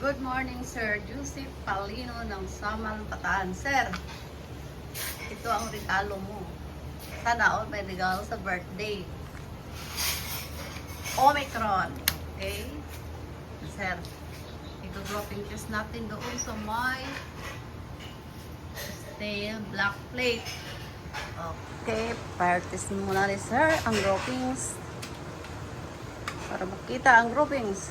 Good morning, Sir Joseph Palino ng Samal, Bataan. Sir, ito ang regalo mo. Sana all may regalo sa birthday. Omicron. Okay? Sir, ito-dropping test natin doon sa may steel black plate. Okay, fire test muna ni Sir ang droppings. Para makita ang groupings.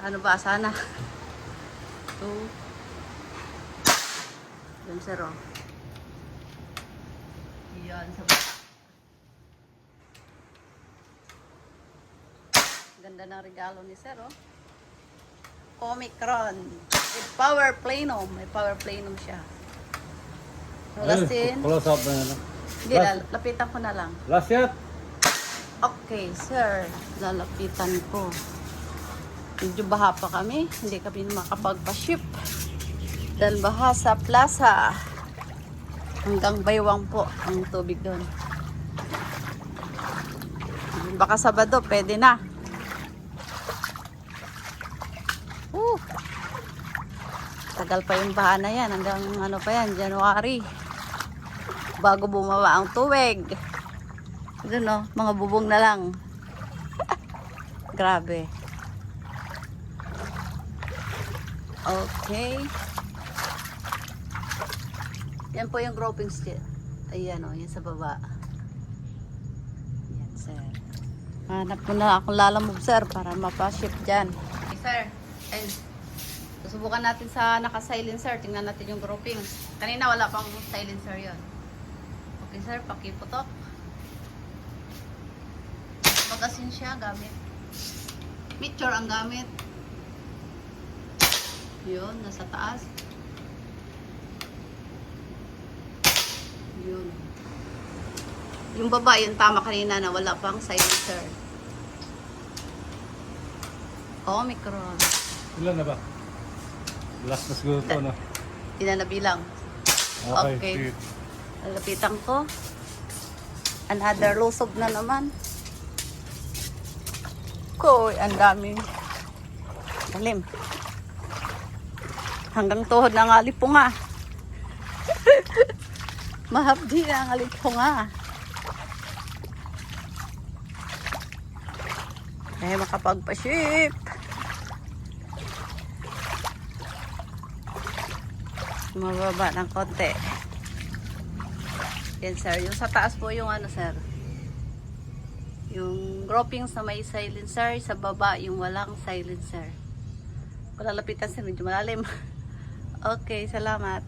Ano ba? Sana. 2. Yan, sir, oh. Yan, sa baba. Ganda ng regalo ni sir, oh. Omicron. With power plenum. May power plenum siya. Lasin. Close up na lang. Hindi, lapitan ko na lang. Last shot. Okay, sir. Lalapitan ko. Medyo baha pa kami. Hindi kami makapagpa-ship. Dahil baha sa plaza. Hanggang baywang po ang tubig doon. Baka Sabado, pwede na. Tagal pa yung baha na yan. Hanggang ano pa yan, January. Bago bumaba ang tubig. Doon, no? Mga bubong na lang. Grabe. Okay. Yan po yung groupings dyan. Ayan o, yan sa baba. Yan, sir. Hanap ko na akong lalamove, sir, para mapaship dyan. Okay, sir. And, susubukan natin sa naka-silencer. Tingnan natin yung groupings. Kanina wala pang silencer yon. Okay, sir. Pakiputok. Magasin siya gamit. Picture ang gamit. Yun, nasa taas. Yun. Yung baba, yung tama kanina na wala pang silencer. Omicron. Ilan na ba? Last na siguro ito, no? Hindi na nabilang. Okay. Sige. Lalapitan ko. Another lusob na naman. Koy, ang daming talim. Hanggang tuhod na ang alipunga. Mahapdi na ang alipunga. Eh, makapagpa-ship. Mababa ng konti. Yan, sir. Yung sa taas po yung ano, sir. Yung groupings na may silencer. Sa baba, yung walang silencer. Kung lalapitan, sir, medyo malalim. Okay, salamat.